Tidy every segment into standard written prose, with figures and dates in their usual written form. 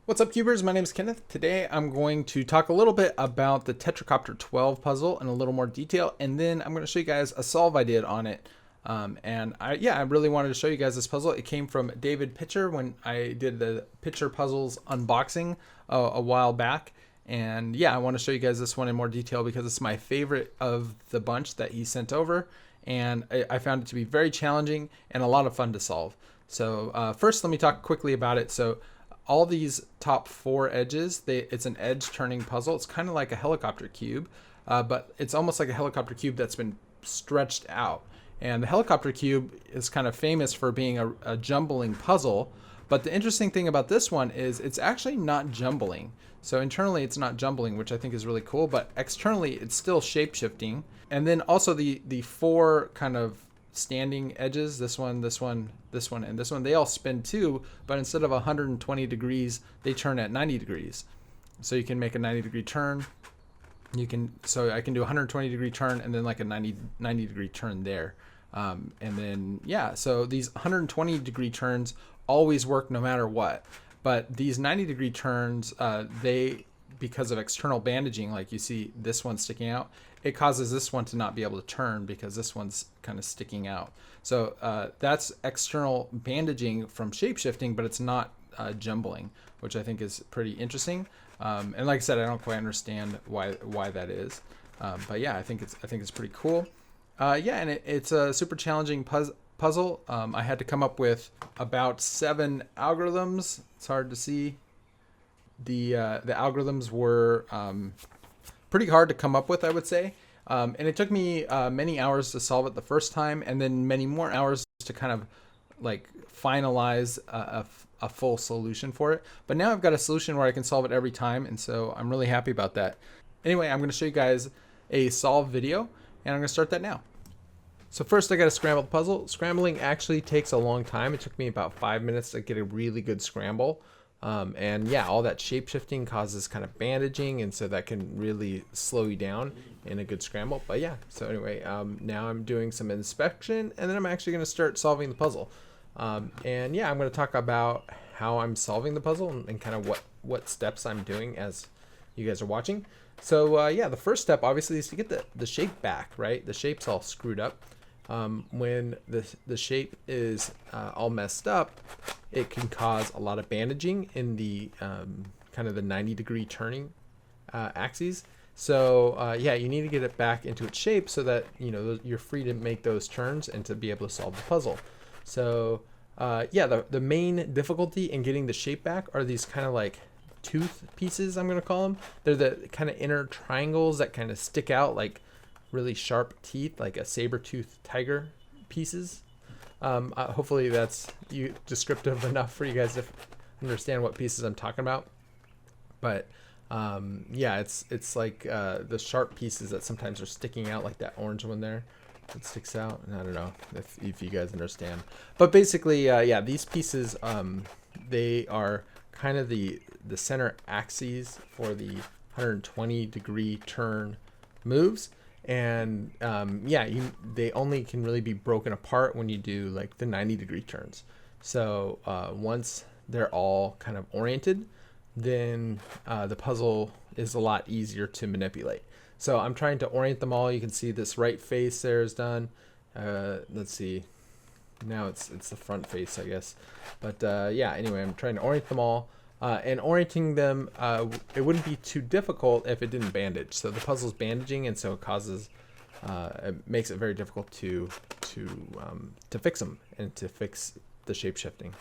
What's up, cubers? My name is Kenneth. Today I'm going to talk a little bit about the Tetracopter 12 puzzle in a little more detail, and then I'm going to show you guys a solve I did on it. I really wanted to show you guys this puzzle. It came from David Pitcher when I did the Pitcher puzzles unboxing a while back. And yeah, I want to show you guys this one in more detail because it's my favorite of the bunch that he sent over. And I found it to be very challenging and a lot of fun to solve. So first, let me talk quickly about it. So all these top four edges, it's an edge turning puzzle. It's kind of like a helicopter cube, but it's almost like a helicopter cube that's been stretched out. And the helicopter cube is kind of famous for being a jumbling puzzle. But the interesting thing about this one is it's actually not jumbling. So internally it's not jumbling, which I think is really cool, but externally it's still shape shifting. And then also the four kind of standing edges, this one, this one, this one, and this one, they all spin too, but instead of 120 degrees, they turn at 90 degrees. So you can make a 90-degree turn. So I can do a 120-degree turn and then like a 90-degree turn there. And then, yeah, so these 120-degree turns always work no matter what. But these 90-degree turns, because of external bandaging, like you see this one sticking out, it causes this one to not be able to turn because this one's kind of sticking out. So that's external bandaging from shapeshifting, but it's not jumbling, which I think is pretty interesting. And like I said, I don't quite understand why that is. But yeah, I think it's pretty cool. And it's a super challenging puzzle. I had to come up with about 7 algorithms. It's hard to see. The algorithms were pretty hard to come up with, I would say. And it took me many hours to solve it the first time, and then many more hours to kind of like finalize a full solution for it. But now I've got a solution where I can solve it every time, and so I'm really happy about that. Anyway, I'm going to show you guys a solve video, and I'm going to start that now. So first I got to scramble the puzzle. Scrambling actually takes a long time. It took me about 5 minutes to get a really good scramble. And yeah, all that shape shifting causes kind of bandaging, and so that can really slow you down in a good scramble. But yeah, so anyway, now I'm doing some inspection, and then I'm actually going to start solving the puzzle. And yeah, I'm going to talk about how I'm solving the puzzle and kind of what steps I'm doing as you guys are watching. So yeah, the first step obviously is to get the shape back, right? The shape's all screwed up. When the shape is all messed up, it can cause a lot of bandaging in the kind of the 90-degree turning axes. So yeah, you need to get it back into its shape so that you're free to make those turns and to be able to solve the puzzle. So yeah, the main difficulty in getting the shape back are these kind of like tooth pieces, I'm going to call them. They're the kind of inner triangles that kind of stick out like really sharp teeth, like a saber-toothed tiger pieces. Hopefully that's descriptive enough for you guys to understand what pieces I'm talking about. But yeah, it's like the sharp pieces that sometimes are sticking out, like that orange one there that sticks out. And I don't know if you guys understand. But basically, yeah, these pieces, they are kind of the center axes for the 120-degree turn moves. And yeah, they only can really be broken apart when you do like the 90-degree turns. So once they're all kind of oriented, then the puzzle is a lot easier to manipulate. So I'm trying to orient them all. You can see this right face there is done. Let's see. Now it's the front face, I guess. But yeah, anyway, I'm trying to orient them all. And orienting them, it wouldn't be too difficult if it didn't bandage. So the puzzle's bandaging, and so it makes it very difficult to fix them and to fix the shape shifting.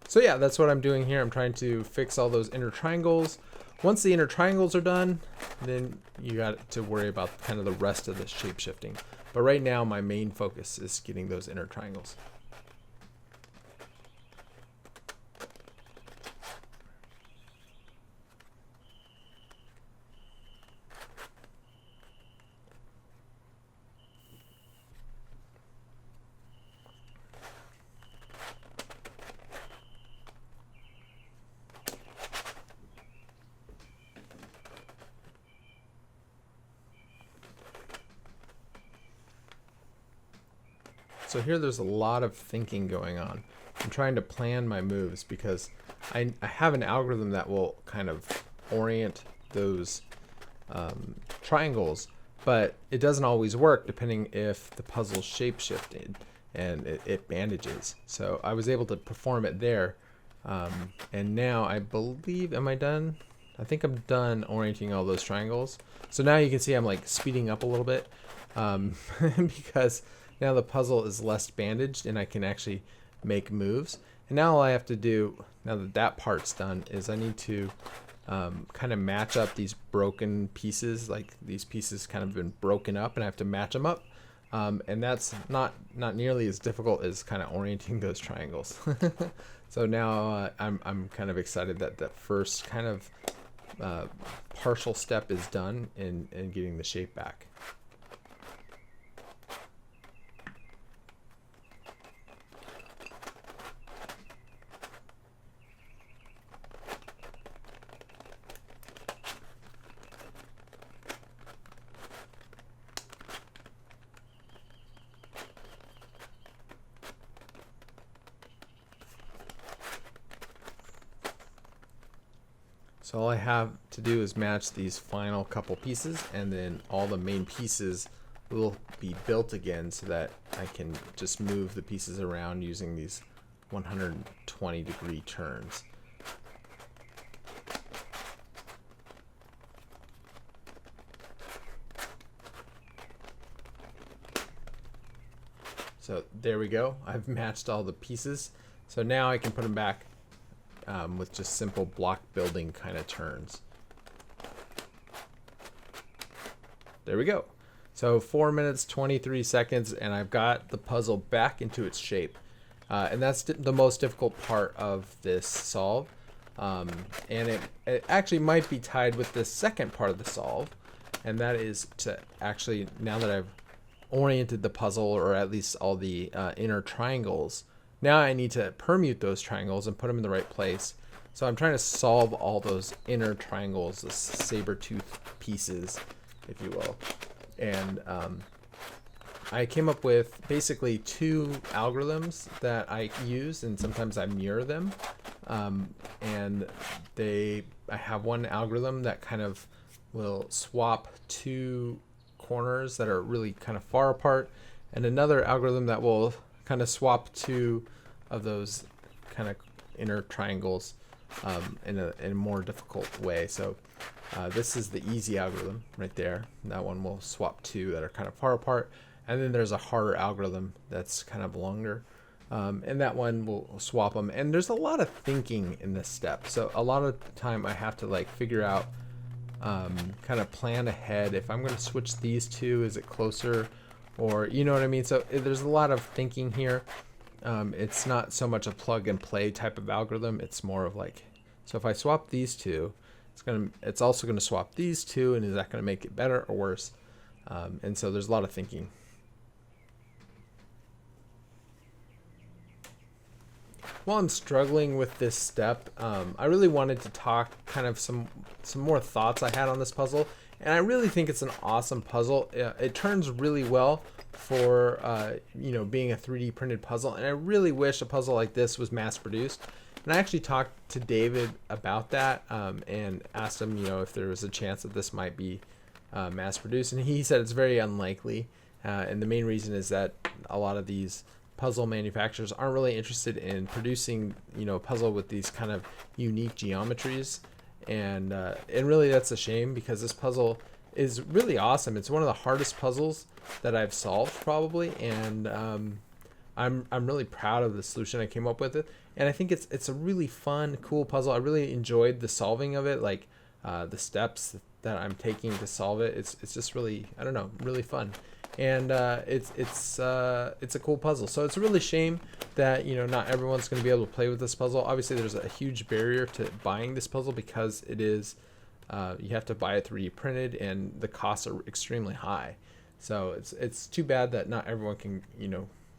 So yeah, that's what I'm doing here. I'm trying to fix all those inner triangles. Once the inner triangles are done, then you got to worry about kind of the rest of the shape shifting. But right now, my main focus is getting those inner triangles. So here there's a lot of thinking going on. I'm trying to plan my moves because I have an algorithm that will kind of orient those triangles, but it doesn't always work depending if the puzzle's shape shifted and it bandages. So I was able to perform it there, and now I believe, am I done? I think I'm done orienting all those triangles. So now you can see I'm like speeding up a little bit because now the puzzle is less bandaged and I can actually make moves. And now all I have to do, now that that part's done, is I need to kind of match up these broken pieces. Like these pieces kind of been broken up and I have to match them up. And that's not nearly as difficult as kind of orienting those triangles. So now I'm kind of excited that that first kind of partial step is done in getting the shape back. So all I have to do is match these final couple pieces, and then all the main pieces will be built again so that I can just move the pieces around using these 120-degree turns. So there we go. I've matched all the pieces. So now I can put them back with just simple block building kind of turns. There we go. So 4 minutes 23 seconds and I've got the puzzle back into its shape. And that's the most difficult part of this solve. And it actually might be tied with the second part of the solve. And that is to actually, now that I've oriented the puzzle, or at least all the inner triangles, now I need to permute those triangles and put them in the right place. So I'm trying to solve all those inner triangles, the saber-tooth pieces, if you will. And I came up with basically two algorithms that I use, and sometimes I mirror them. And I have one algorithm that kind of will swap two corners that are really kind of far apart, and another algorithm that will kind of swap two of those kind of inner triangles in a more difficult way. So this is the easy algorithm right there. That one will swap two that are kind of far apart, and then there's a harder algorithm that's kind of longer, and that one will swap them. And there's a lot of thinking in this step, so a lot of time I have to like figure out, kind of plan ahead. If I'm going to switch these two, is it closer, or you know what I mean? So there's a lot of thinking here. It's not so much a plug and play type of algorithm. It's more of like, so if I swap these two, it's also going to swap these two, and is that going to make it better or worse? And so there's a lot of thinking. While I'm struggling with this step, I really wanted to talk kind of some more thoughts I had on this puzzle, and I really think it's an awesome puzzle. It turns really well for being a 3D printed puzzle, and I really wish a puzzle like this was mass produced. And I actually talked to David about that and asked him, if there was a chance that this might be mass produced, and he said it's very unlikely. And the main reason is that a lot of these puzzle manufacturers aren't really interested in producing, a puzzle with these kind of unique geometries, and really that's a shame, because this puzzle is really awesome. It's one of the hardest puzzles that I've solved probably, and I'm really proud of the solution I came up with it. And I think it's a really fun, cool puzzle. I really enjoyed the solving of it, like the steps that I'm taking to solve it. It's just really, I don't know, really fun. And it's a cool puzzle. So it's a really shame that not everyone's going to be able to play with this puzzle. Obviously, there's a huge barrier to buying this puzzle, because it is you have to buy it 3D printed, and the costs are extremely high. So it's too bad that not everyone can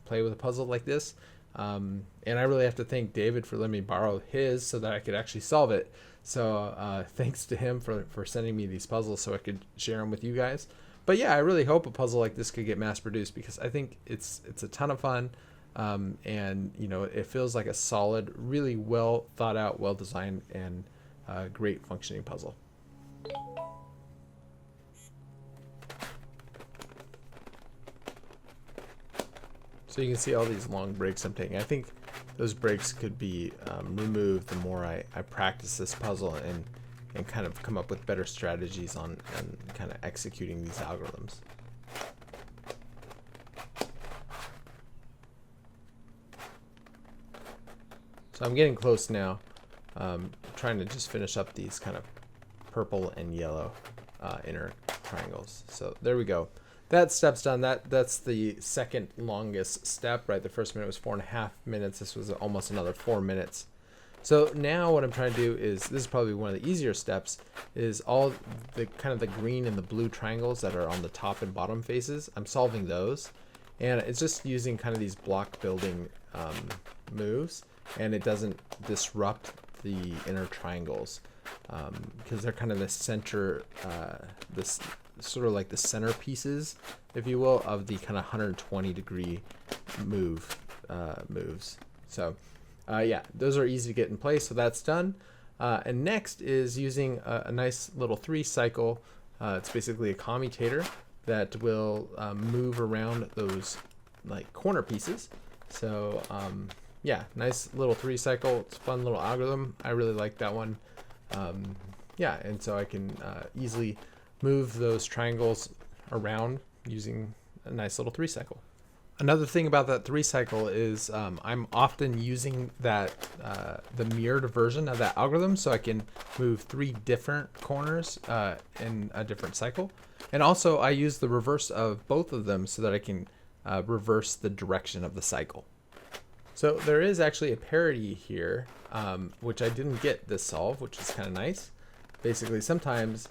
play with a puzzle like this. And I really have to thank David for letting me borrow his so that I could actually solve it. So thanks to him for sending me these puzzles so I could share them with you guys. But yeah, I really hope a puzzle like this could get mass produced, because I think it's a ton of fun. and you know, it feels like a solid, really well thought out, well designed, and great functioning puzzle. So you can see all these long breaks I'm taking. I think those breaks could be removed the more I practice this puzzle and kind of come up with better strategies on kind of executing these algorithms. So I'm getting close now, trying to just finish up these kind of purple and yellow inner triangles. So there we go. That step's done. That's the second longest step, right? The first minute was 4.5 minutes. This was almost another 4 minutes. So now what I'm trying to do is, this is probably one of the easier steps, is all the kind of the green and the blue triangles that are on the top and bottom faces. I'm solving those, and it's just using kind of these block building moves, and it doesn't disrupt the inner triangles because they're kind of the center, this sort of like the center pieces, if you will, of the kind of 120-degree moves. So yeah, those are easy to get in place, so that's done. And next is using a nice little 3-cycle. It's basically a commutator that will move around those like corner pieces. So yeah, nice little 3-cycle. It's a fun little algorithm. I really like that one. Yeah, and so I can easily move those triangles around using a nice little 3-cycle. Another thing about that 3-cycle is I'm often using that the mirrored version of that algorithm, so I can move 3 different corners in a different cycle. And also I use the reverse of both of them so that I can reverse the direction of the cycle. So there is actually a parity here, which I didn't get this solve, which is kind of nice. Basically, sometimes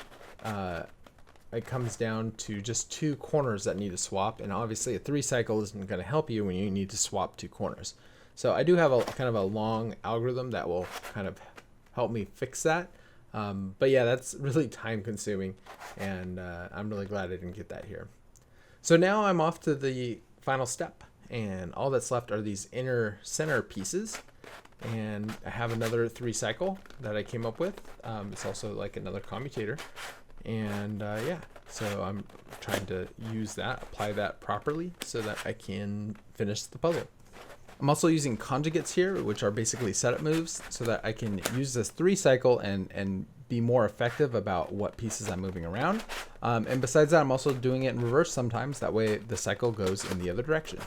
it comes down to just 2 corners that need to swap, and obviously a 3-cycle isn't going to help you when you need to swap 2 corners. So I do have a kind of a long algorithm that will kind of help me fix that. But yeah, that's really time consuming, and I'm really glad I didn't get that here. So now I'm off to the final step, and all that's left are these inner center pieces. And I have another 3-cycle that I came up with. It's also like another commutator. And yeah, so I'm trying to use that, apply that properly so that I can finish the puzzle. I'm also using conjugates here, which are basically setup moves, so that I can use this 3-cycle and be more effective about what pieces I'm moving around. And besides that, I'm also doing it in reverse sometimes. That way the cycle goes in the other direction.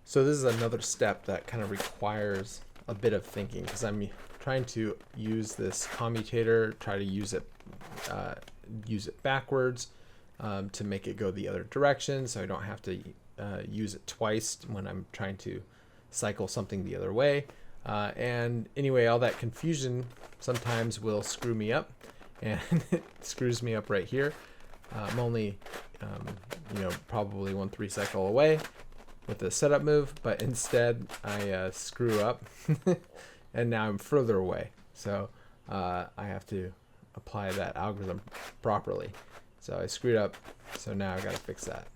So this is another step that kind of requires a bit of thinking, because I'm trying to use this commutator, try to use it backwards to make it go the other direction, so I don't have to use it twice when I'm trying to cycle something the other way. And anyway, all that confusion sometimes will screw me up, and it screws me up right here. I'm only probably 1 3-cycle away with the setup move, but instead I screw up and now I'm further away. So I have to apply that algorithm properly. So I screwed up, so now I got to fix that.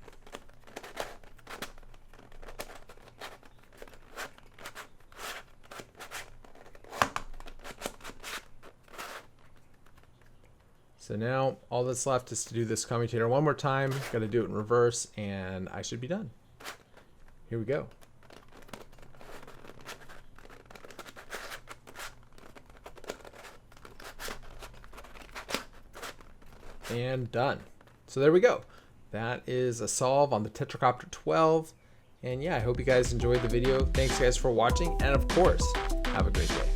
So now all that's left is to do this commutator one more time. Got to do it in reverse, and I should be done. Here we go. And done. So there we go. That is a solve on the Tetracopter 12. And yeah, I hope you guys enjoyed the video. Thanks guys for watching, and of course, have a great day.